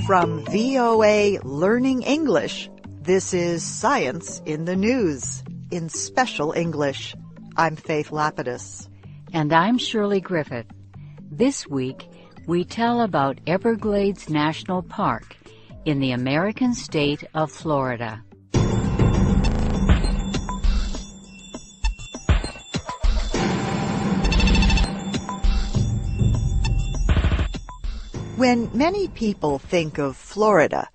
From VOA Learning English, this is Science in the News in Special English. I'm Faith Lapidus. And I'm Shirley Griffith. This week, we tell about Everglades National Park in the American state of Florida. When many people think of Florida,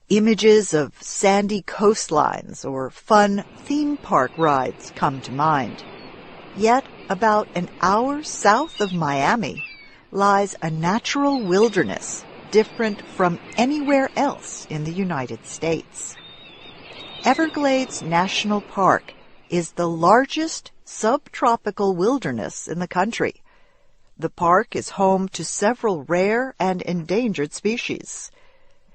images of sandy coastlines or fun theme park rides come to mind. Yet, about an hour south of Miami lies a natural wilderness different from anywhere else in the United States. Everglades National Park is the largest subtropical wilderness in the country. The park is home to several rare and endangered species.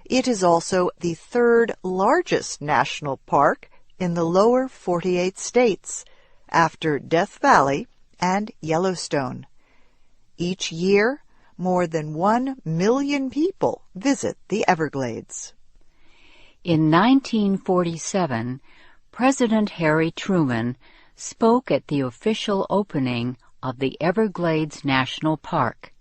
It is also the third largest national park in the lower 48 states, after Death Valley and Yellowstone. Each year, more than 1 million people visit the Everglades. In 1947, President Harry Truman spoke at the official opening of the Everglades National Park.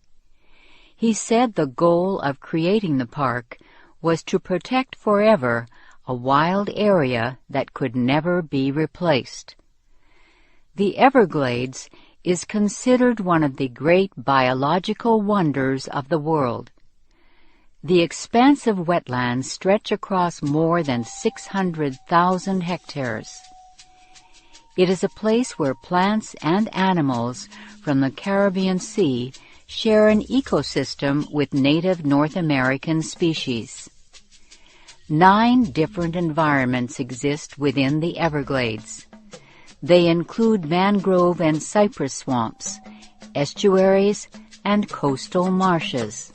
He said the goal of creating the park was to protect forever a wild area that could never be replaced. The Everglades is considered one of the great biological wonders of the world. The expansive wetlands stretch across more than 600,000 hectares. It is a place where plants and animals from the Caribbean Sea share an ecosystem with native North American species. 9 different environments exist within the Everglades. They include mangrove and cypress swamps, estuaries, and coastal marshes.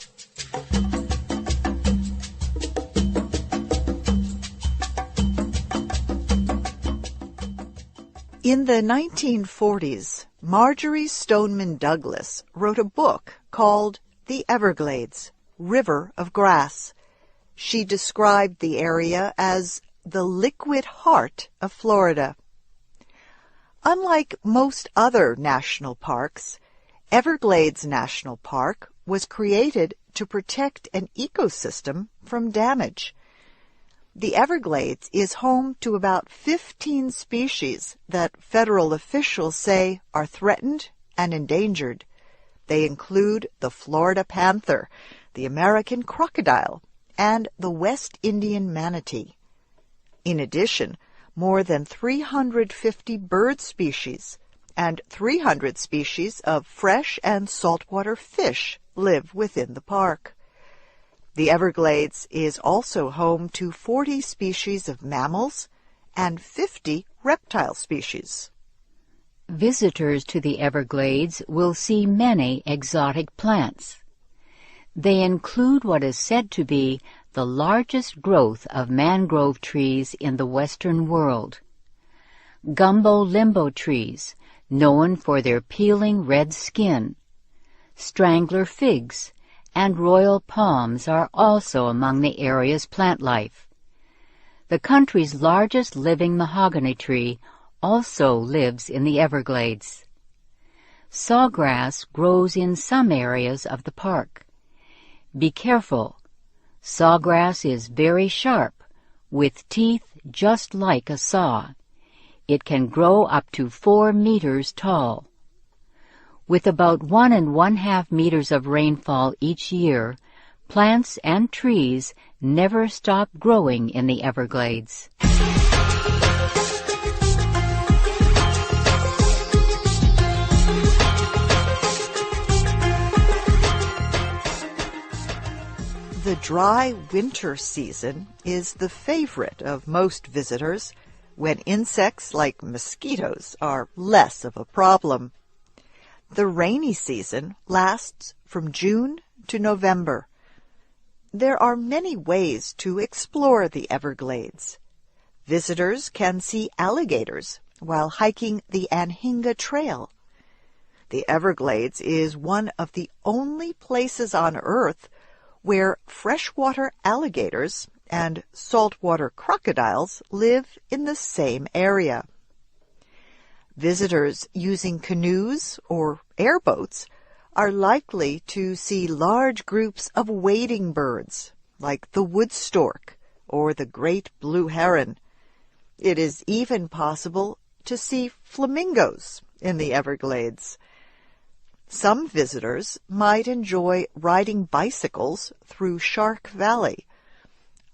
In the 1940s, Marjorie Stoneman Douglas wrote a book called The Everglades, River of Grass. She described the area as the liquid heart of Florida. Unlike most other national parks, Everglades National Park was created to protect an ecosystem from damage. The Everglades is home to about 15 species that federal officials say are threatened and endangered. They include the Florida panther, the American crocodile, and the West Indian manatee. In addition, more than 350 bird species and 300 species of fresh and saltwater fish live within the park. The Everglades is also home to 40 species of mammals and 50 reptile species. Visitors to the Everglades will see many exotic plants. They include what is said to be the largest growth of mangrove trees in the Western world. Gumbo limbo trees, known for their peeling red skin. Strangler figs and royal palms are also among the area's plant life. The country's largest living mahogany tree also lives in the Everglades. Sawgrass grows in some areas of the park. Be careful. Sawgrass is very sharp, with teeth just like a saw. It can grow up to 4 meters tall. With about 1 1/2 meters of rainfall each year, plants and trees never stop growing in the Everglades. The dry winter season is the favorite of most visitors, when insects like mosquitoes are less of a problem. The rainy season lasts from June to November. There are many ways to explore the Everglades. Visitors can see alligators while hiking the Anhinga Trail. The Everglades is one of the only places on Earth where freshwater alligators and saltwater crocodiles live in the same area. Visitors using canoes or airboats are likely to see large groups of wading birds, like the wood stork or the great blue heron. It is even possible to see flamingos in the Everglades. Some visitors might enjoy riding bicycles through Shark Valley.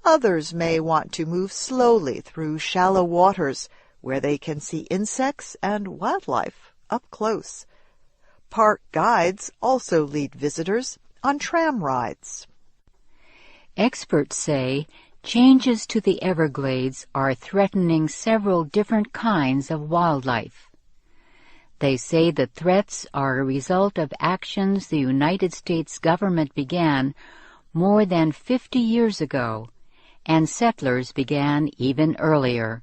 Others may want to move slowly through shallow waters where they can see insects and wildlife up close. Park guides also lead visitors on tram rides. Experts say changes to the Everglades are threatening several different kinds of wildlife. They say the threats are a result of actions the United States government began more than 50 years ago, and settlers began even earlier.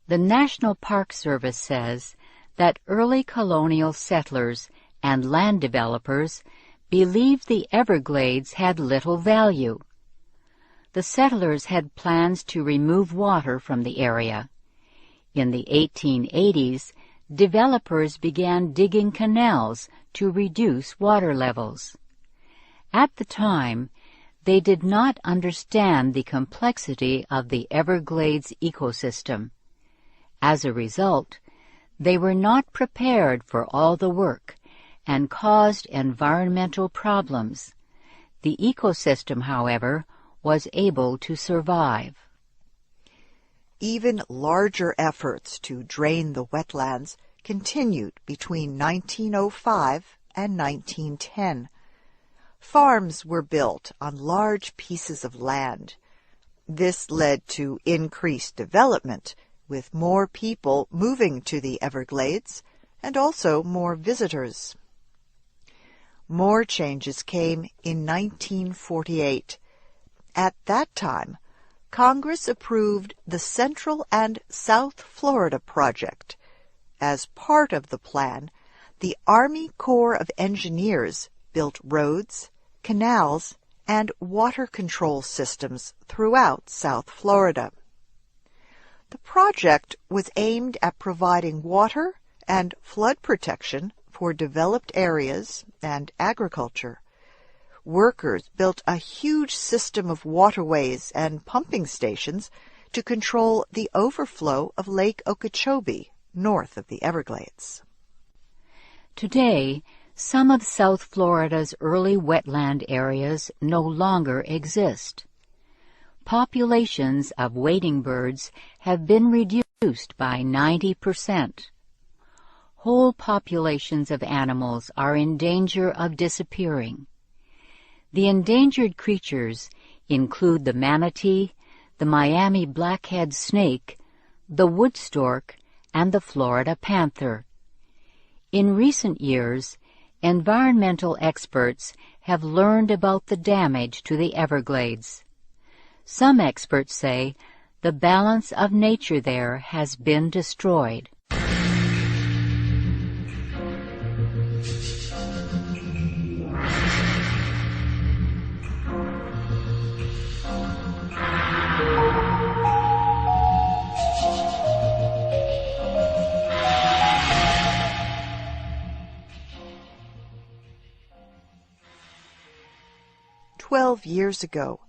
The National Park Service says that early colonial settlers and land developers believed the Everglades had little value. The settlers had plans to remove water from the area. In the 1880s, developers began digging canals to reduce water levels. At the time, they did not understand the complexity of the Everglades ecosystem. As a result, they were not prepared for all the work and caused environmental problems. The ecosystem, however, was able to survive. Even larger efforts to drain the wetlands continued between 1905 and 1910. Farms were built on large pieces of land. This led to increased development, with more people moving to the Everglades and also more visitors. More changes came in 1948. At that time, Congress approved the Central and South Florida Project. As part of the plan, the Army Corps of Engineers built roads, canals, and water control systems throughout South Florida. The project was aimed at providing water and flood protection for developed areas and agriculture. Workers built a huge system of waterways and pumping stations to control the overflow of Lake Okeechobee, north of the Everglades. Today, some of South Florida's early wetland areas no longer exist. Populations of wading birds have been reduced by 90%. Whole populations of animals are in danger of disappearing. The endangered creatures include the manatee, the Miami blackhead snake, the wood stork, and the Florida panther. In recent years, environmental experts have learned about the damage to the Everglades. Some experts say the balance of nature there has been destroyed. Years ago,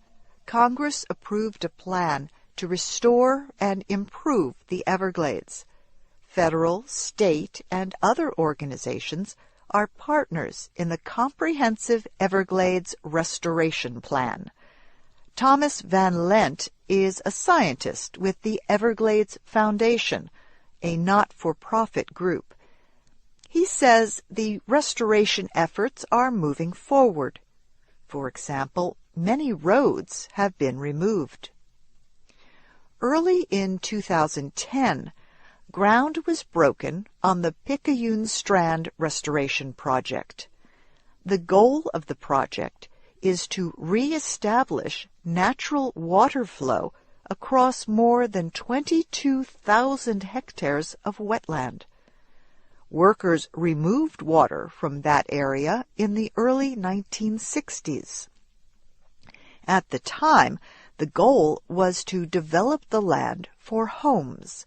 Congress approved a plan to restore and improve the Everglades. Federal, state, and other organizations are partners in the Comprehensive Everglades Restoration Plan. Thomas Van Lent is a scientist with the Everglades Foundation, a not-for-profit group. He says the restoration efforts are moving forward. For example, many roads have been removed. Early in 2010, ground was broken on the Picayune Strand Restoration Project. The goal of the project is to re-establish natural water flow across more than 22,000 hectares of wetland. Workers removed water from that area in the early 1960s. At the time, the goal was to develop the land for homes.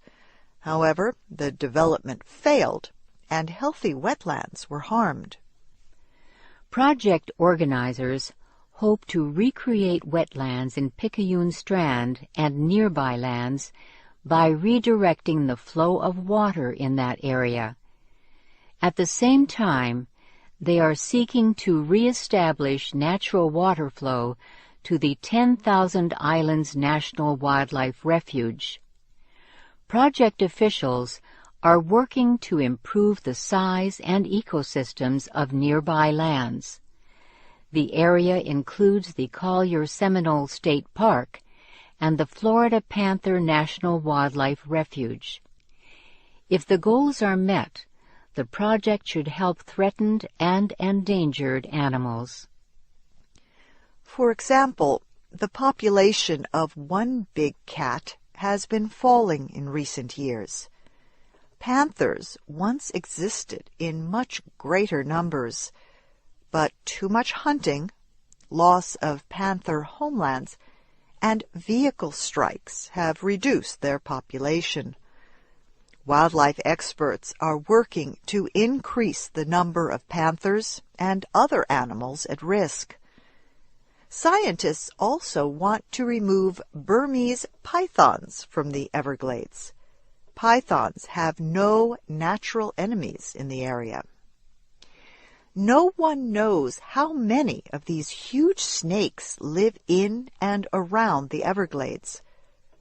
However, the development failed, and healthy wetlands were harmed. Project organizers hope to recreate wetlands in Picayune Strand and nearby lands by redirecting the flow of water in that area. At the same time, they are seeking to reestablish natural water flow to the 10,000 Islands National Wildlife Refuge. Project officials are working to improve the size and ecosystems of nearby lands. The area includes the Collier Seminole State Park and the Florida Panther National Wildlife Refuge. If the goals are met, the project should help threatened and endangered animals. For example, the population of one big cat has been falling in recent years. Panthers once existed in much greater numbers, but too much hunting, loss of panther homelands, and vehicle strikes have reduced their population. Wildlife experts are working to increase the number of panthers and other animals at risk. Scientists also want to remove Burmese pythons from the Everglades. Pythons have no natural enemies in the area. No one knows how many of these huge snakes live in and around the Everglades.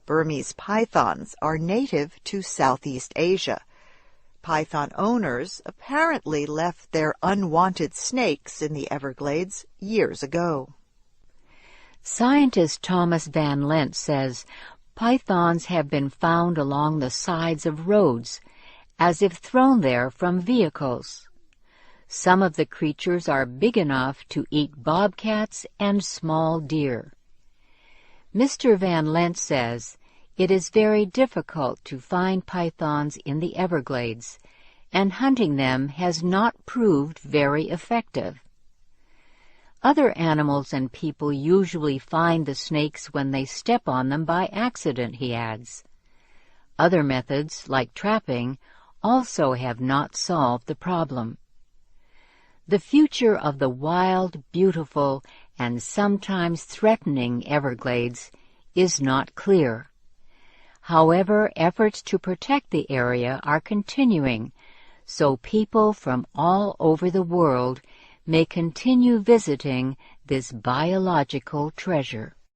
Burmese pythons are native to Southeast Asia. Python owners apparently left their unwanted snakes in the Everglades years ago. Scientist Thomas Van Lent says pythons have been found along the sides of roads, as if thrown there from vehicles. Some of the creatures are big enough to eat bobcats and small deer. Mr. Van Lent says it is very difficult to find pythons in the Everglades, and hunting them has not proved very effective. Other animals and people usually find the snakes when they step on them by accident, he adds. Other methods, like trapping, also have not solved the problem. The future of the wild, beautiful, and sometimes threatening Everglades is not clear. However, efforts to protect the area are continuing, so people from all over the world may continue visiting this biological treasure.